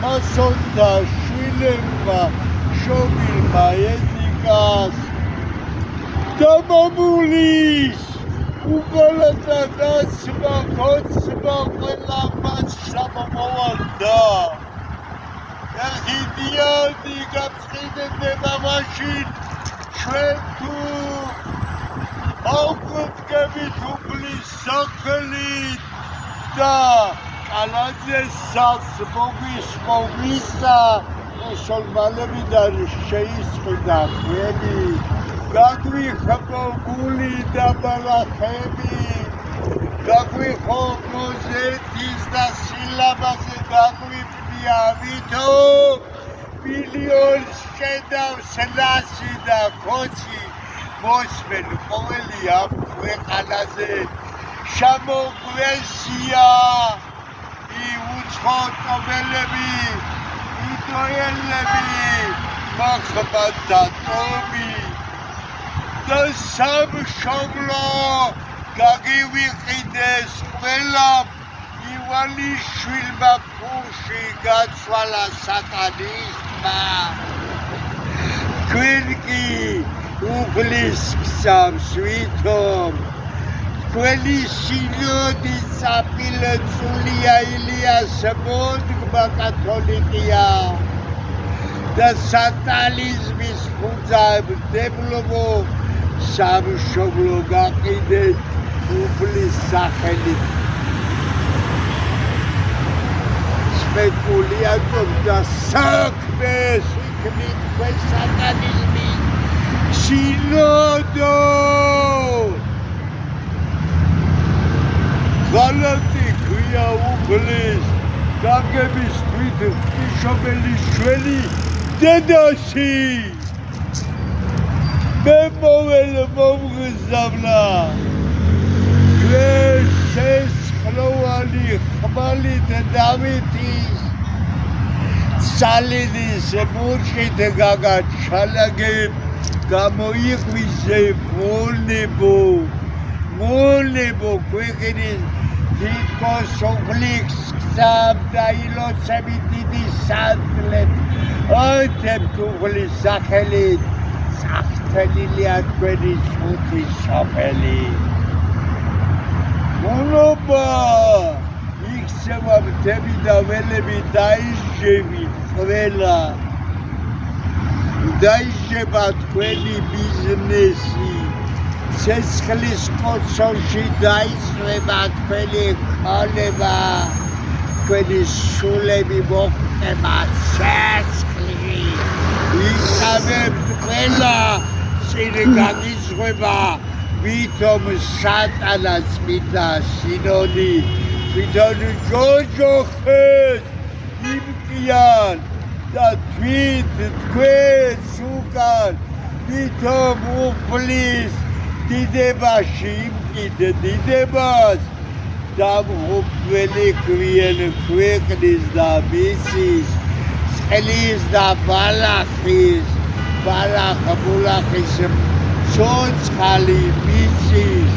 მასონდა შვილებმა შობილმა ეზიკას და მამულის უგოლოდა დაცმა ხოცმა ყველა მას შემოვარდა ეხიდიადი გაფრინდება მაშინ ჩვენ თუ აუგვდგებით უფლის სახელით და კალაძეს სახლს მოგისმოვისა მუსულმანები და შეისყიდა ქვები გაგვიხო გული და ბალახები გაგვიხო მოზეთის და სილაბაზე გაგვიფნია ვითო მილიონს შედავს ლასი და ხოცი მოსმენ ყოველი ამ ქვეყანაზე შემოგვესია უცხოთობელები იტოელები მახბადა ტომი და სამშობლო გაგივიყიდეს ყველა ივალიშვილმა ფუში გაცვალა სატანისტმა თქვენ კი უფლის გზავს ვითომ თქვენი სინოდი საპილოცულია ილიას მოდგმა კათოლიკია და სატანიზმის ფუძემდებლებო სამშობლო გაყიდეთ უფლის სახელით სპეკულიანტობ და საქმეს იქნით თქვენ სატანიზმი სინოდო ღალატი ქვია უფლის გაგების თვით ღვთისმშობელის შვილი დედაში მე მოველე მომგზავნა ჩვენ სესხლოვანი ხმალით დავითის სალინის მურშით გაგაჩალაგებ გამოიღვიძე მონებო ქვეყნის თითქოს სოფლის გზამ და ილოცებით დიდი სანთლებს ათებთ უფლის სახელით წახდენილია თქვენი ღვთისმშობელი მონობა იქცევა მთები და ველები დაიშევით ყველა დაიშება თქვენი ბიზნესი ცეცხლის კოცონში დაისვება თქვენი ქონება თქვენი სულები მოხდება ცეცხლი იცავებთ ყველა წინ გაგიზღვება ვითომ სატანას წმინდა სინოდი თვითონ ჯოჯოხეთ იმკიან და თვით თქვენს უკან ვითომ უფლის დიდებაში იმკიდე დიდებას დამღუპველი ქვიან ქვეყნის და მისის წყლის და ბალახის ბულახის ცოცხალი მისის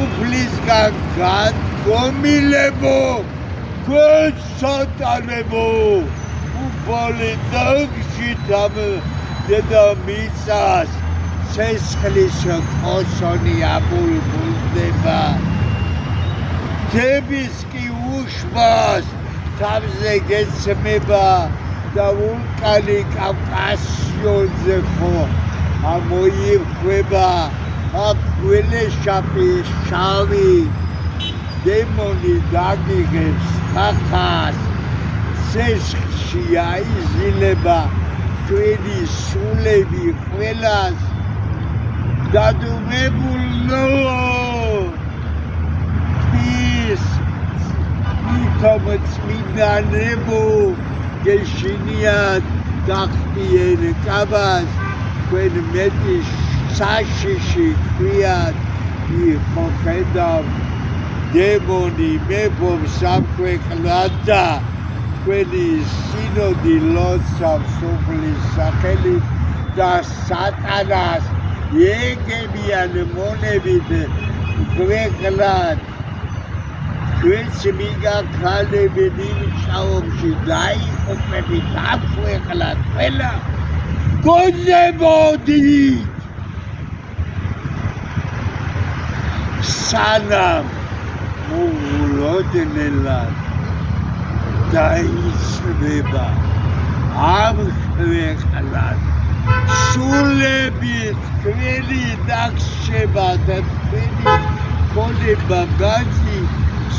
უფლისგან გადგომილებო თქვენ სატანებო უფალი დაგშით ამ დედამიწას ცეცხლის კოსონი აბულბულდება თების კი უშბას თავზე გეცმება და ვულკანი კავკასიონზე ხო ამოიხვება აქ ველეშაპი შავი დემონი დაგიგებს ხახას ცეცხლში აიზილება თქვენი სულები ყველას დადუმებულნო ვითომ წმინდანებო გეშინიათ დახტიენ კაბას თქვენ მეტი საშიში ქვიათ იყო ხედავ დემონი მეფობ სამქვეყნად და თქვენი სინოდი ლოცავს უფლის სახელით და სატანას ეგებიან მონებით ქვეყნად ჩვენც მიგაქალებენ იმ ჭაობში სახლში დაიხუპები დაქვეყლათ ყველა გონებოდით სანამ მოულოდნელად დაისვება ამ ქვეყნად სულები თქვენი დაგშება და თქვენი ქონება გაძი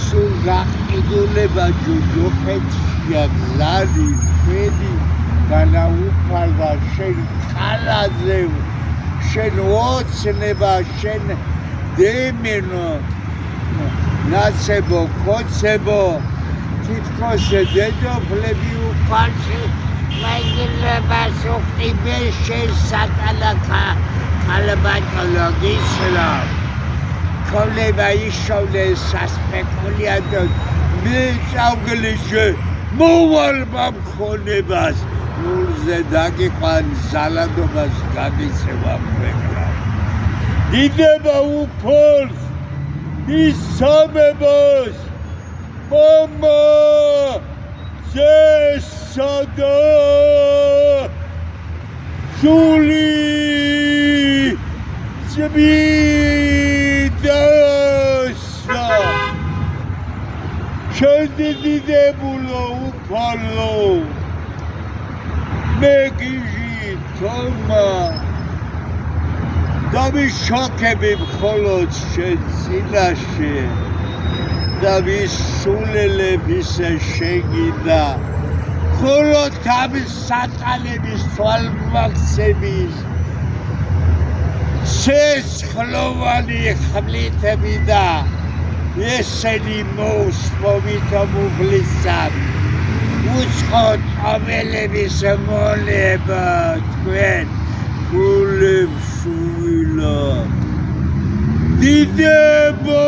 სულ გაყიდულება ჯოჯოხეთშია გზარი თქვენი განაუფალვა შენ ხალაზე შენ ოცნება შენ დემენო ნაცებო კოცებო თითქოს დედოფლები უფალში მაგილებას უხტიბე შესაკალაკა კალბატოლოგისლა ქოლება ისოვდეს სასპეკულიადოდ მე წავგლიში მოვალ მქონებას ნულზე დაგიყვან ზალადობას გამიცევა ქვეყნა დიდება უფალს ისამებას მამა ზესადა სული ძვიდასა შედიდებულო უფალო მე გიჟი თომა დავიშოქები მხოლოდ შენ წინაშე და ვისულელების შეგიდა მხოლოდ ამის სატანების თვალმაქცების სესხლოვანი ხმლითები და ესენი მოუსმობით მუხლისად უცხოთ ამელების მონება თქვენ გულებს უილა დიდება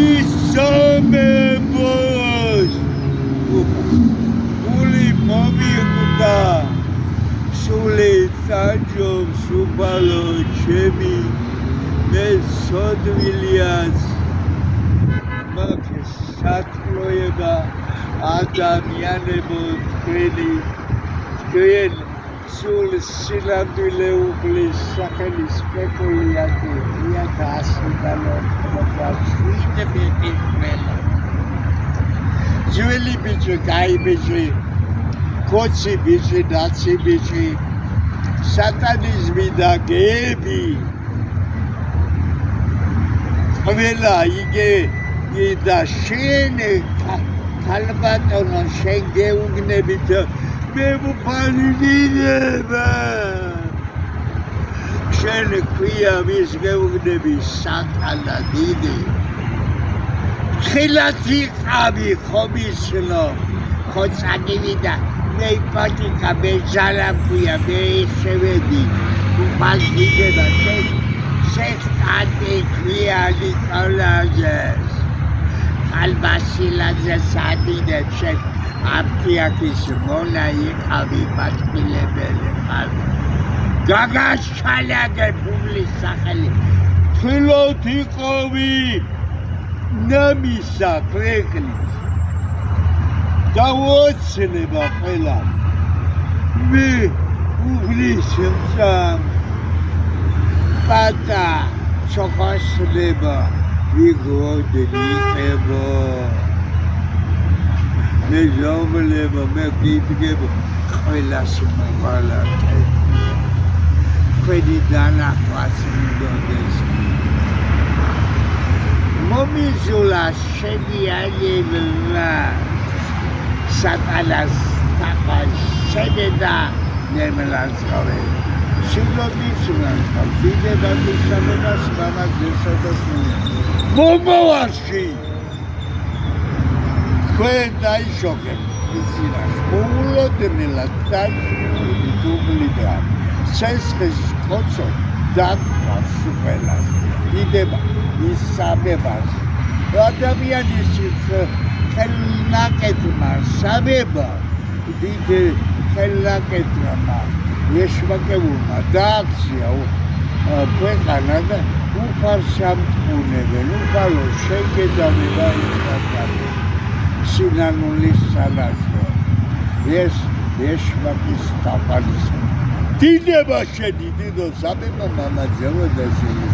ისამებას გული მომიყვდა სული წაჯობს უფალო ჩემი მე სოდვილიას მაგ სათმოება ადამიანებო თქვენი თქვენ სულ სილამდვილე უფლის სახელი სპეკულიატი და ასიდალოთმოგვაშვიდები ყველა ძველი ბიჭი კაი ბიჭი კოცი ბიჭი ნაცი ბიჭი სატანიზმი და გეები ყველა იგე და შენ ქალბატონო შენ გეუგნებით მე მუფალიდება შენ ქვია ვის გეუგნები სატანა დიდი ხილათი ყავი ხომისლო ხოცაგივიდა მე პატიკა მე ჟალაფია მე შევედი მუფალიდება შენ კატი ქვია ნიკოლაძეს ალბასილაძე სადიდებ შენ აფთიაქის მონა იყავი პატყილებელი ხალ გაგაშალაგე ფუბლის სახელი თილოთ იყავი ნამისა ქვეყნის დაუოცნება ყველა მე უღლის მწამ პატა ჩოხოსდება ვიგოდნიყებო მე ზომლება მე გიდგება ყველას მოვალაკე ქვენი დანახვაც მიდოდეს მომიზულა შედიანებლა სატანას თაყას შედედა ნემლანსკოვე შიგლობის უნანსკოვ ვიდება მისამებას გამას გესოდოს მომავარში თქვენ დაიშოქებ ისინას მოულოდნელად დაიშვიდი დუბლიდა სესხის კოცო დაგყვას ყველას დიდება ისაბებას ადამიანის ხელნაკეთმა საბება დიდ ხელნაკეთმა ეშვაკებულმა დააქცია ქვეყანა და უფალს ამტყუნებენ უფალო შეგედავება ისაკარი სინანული სანაცვლო ეს ეშმაკის თაყვანისა დინება შენი დიდო საბება მამაძეო და შენი